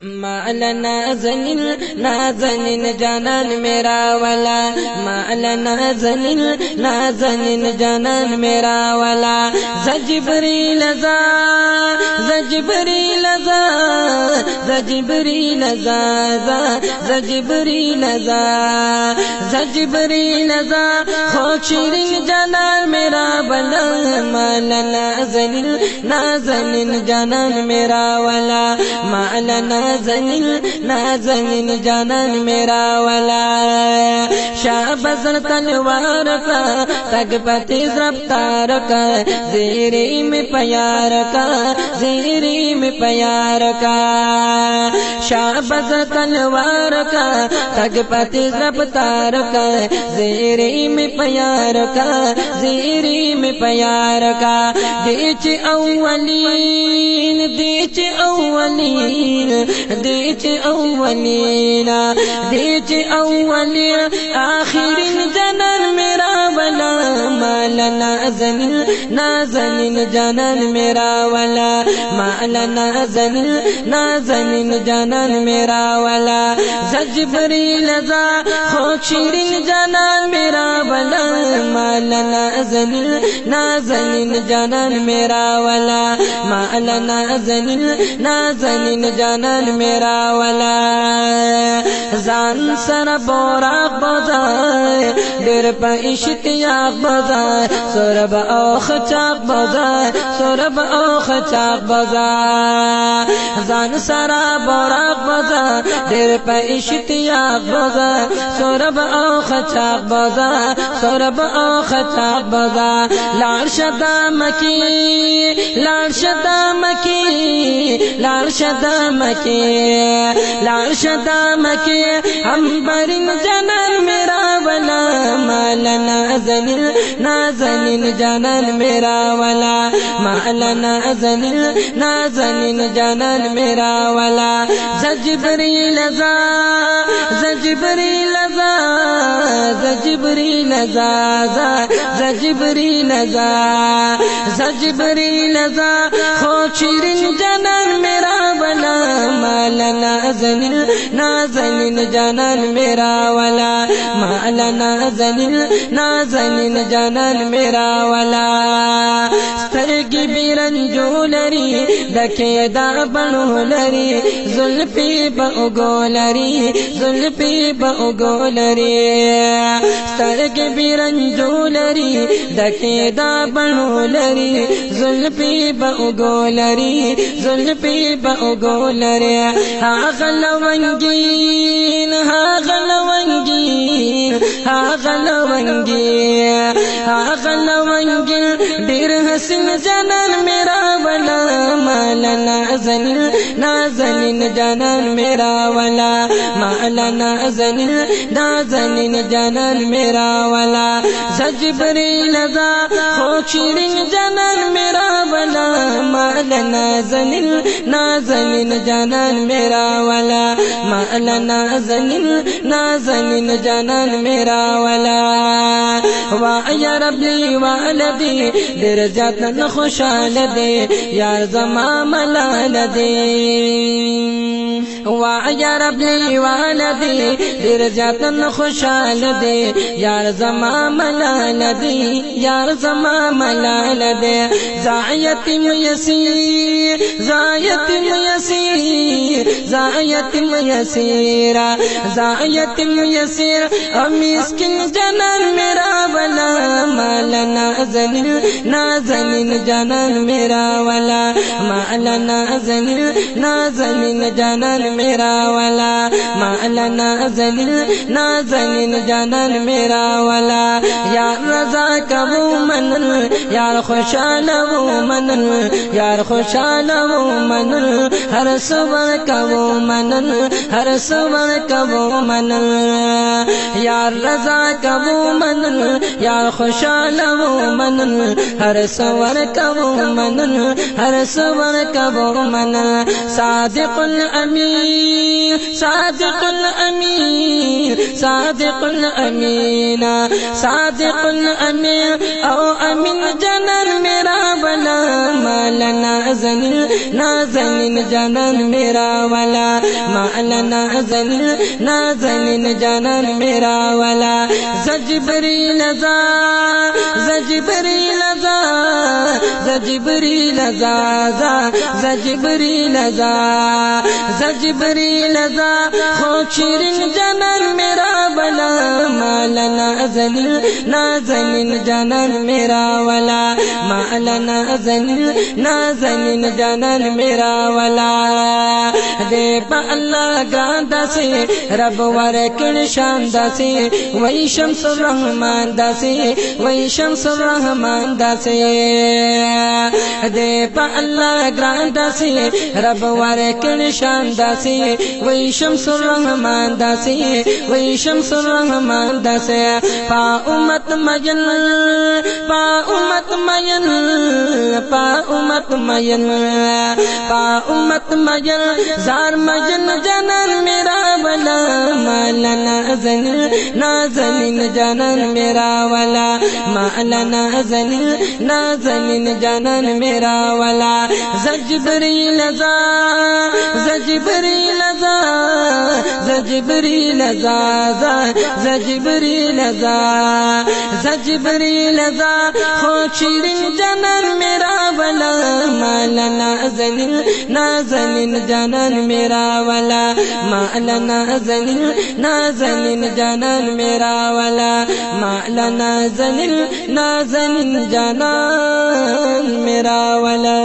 माला नाज़नीन नाज़नीन जानन मेरा वाला, माला नाज़नीन नाज़नीन जानन मेरा वाला। ज़जिब्रील ज़ा ज़जिब्रील ज़ा ज़जिब्रील ज़ा ज़जिब्रील ज़ा ज़जिब्रील ज़ा खोशिरीन जानन मेरा वाला, माला नाज़नीन नाज़नीन जानन मेरा वाला, माला नाज़नीन नाज़नीन जानन मेरा वाला। शाहबज़र तलवार का तगपति रफ्तार का, ज़ेरे में प्यार का, ज़ेरे में प्यार का। शाहबज़र तलवार का तगपति रफ्तार का, ज़ेरे में प्यार का, ज़ेरे में प्यार का। देच अव्वलीन देच अव्वलीन देच अव्वलीन देच अव्वलीन आखिरीन जानन मेरा वाला, माला नाज़नीन नाज़नीन जानन मेरा वाला, माला नाज़नीन नाज़नीन जानन मेरा वाला। ज़जिब्रील ज़ा खोशिरीन जानन मेरा वाला, माला नाज़नीन नाज़नीन जानन मेरा वाला, माला नाज़नीन नाज़नीन जानन मेरा वाला। जान सर बोराक बजाए डेर पर इश्तियाक बजाए, सोरब औख चाक बजाए, सोरब औख चाक बजाए। जान सरा बोराक बजाए डेर पर इश्तियाक बजाए, सोरब औख चाक बजाए, सोरब औख चाक बजाए। लारशदा मकी लारशदा मकी लारशदा मकी लारशदा मकी अंबरिन जानन मेरा वाला, माला नाज़नीन नाज़नीन जानन मेरा वाला, माला नाज़नीन नाज़नीन जानन मेरा वाला। ज़जिब्रील ज़ा ज़जिब्रील ज़ा ज़जिब्रील ज़ा ज़जिब्रील ज़ा ज़जिब्रील ज़ा खोशिरीन जानन मेरा वाला, माला नाज़नीन नाज़नीन जानन मेरा वाला, माला नाज़नीन नाज़नीन जानन मेरा वाला। स्तरगी बिरंजोलरी दखेदा बनोलरी, जुल्फी बउगोलरी जुल्फी बउगोलरी। स्तरगी बिरंजोलरी दखेदा बनोलरी, जुल्फी बउगोलरी जुल्फी बउगोलरी। हा गलवंगीन हा गलवंगीन हा गलवंगीन हा गलवंगीन डेर हसीन जानन मेरा वाला, माला नाज़नीन नाज़नीन जानन मेरा वाला, माला नाज़नीन नाज़नीन जानन मेरा वाला। ज़जिब्रील ज़ा खोशिरीन जानन मेरा वाला, माला नाज़नीन नाज़नीन जानन मेरा वाला, माला नाज़नीन नाज़नीन जानन मेरा वाला। वाह या रब्बी वालदी दिर जातन खुशाल दे, यार ज़मा मलाल दे। वाह या रब्बी वालदी दिर जातन खुशाल दे, यार ज़मा मलाल दे, यार ज़मा मलाल दे। ज़ायतिम यसीर ज़ायतिम यसीर ज़ायतिम यसीरा ज़ायतिम यसीर मिस्किन जानन मेरा वाला, माला नाज़नीन नाज़नीन जानन मेरा वाला, माला नाज़नीन नाज़नीन जानन मेरा वाला, माला नाज़नीन नाज़नीन जानन मेरा वाला। यार रज़ा कबू मनन यार खुशाल वो मनन, यार खुशाल वो मनन, हर सुबह कबू मनन, हर सुबह कबू मनन। यार रज़ा कबू मनन यार खुशाल वो मनन, हर सुबह कबू मनन, हर सुबह कबू मनन। सादिक़ुल अमीन सादिक़ुल अमीन सादिक़ुल अमीन सादिक़ुल अमीन ओ अमीन जानन मेरा वाला, माला नाज़नीन जानन मेरा वाला, मौला नाज़नीन जानन मेरा वाला। ज़िब्रील ज़ा ज़िब्रील ज़ा ज़िब्रील ज़ा ज़िब्रील ज़ा ज़िब्रील ज़ा खुशिरिन जानन मेरा वाला, मौला नाज़नीन जानन मेरा वाला, मौला नाज़नीन जानन मेरा वाला। दे अल्लाह गांदा से रब वारे किन शानदा से, वही शम्सुर रहमान दासे, वही शम्सुर रहमान दासे। दे अल्लाह गांदा से रब वारे किन शानदा से, वही शम्सुर रहमान दासे, वही शम्सुर रहमान दासे। पा उम्मत मयन पा उम्मत मयन पा उम्मत मयन पा उम्मत मयन जार मजन जानन मेरा वाला, मौला नाज़नीन जानन मेरा वाला, मौला नाज़नीन जानन मेरा वाला। ज़िब्रील ज़ा ज़िब्रील ज़ा ज़िब्रील ज़ा ज़िब्रील ज़ा ज़िब्रील ज़ा खुशिरिन जानन मेरा वाला, मौला नाज़नीन जानन मेरा वाला, मौला नाज़नीन जानन मेरा वाला, मौला नाज़नीन जानन मेरा वाला।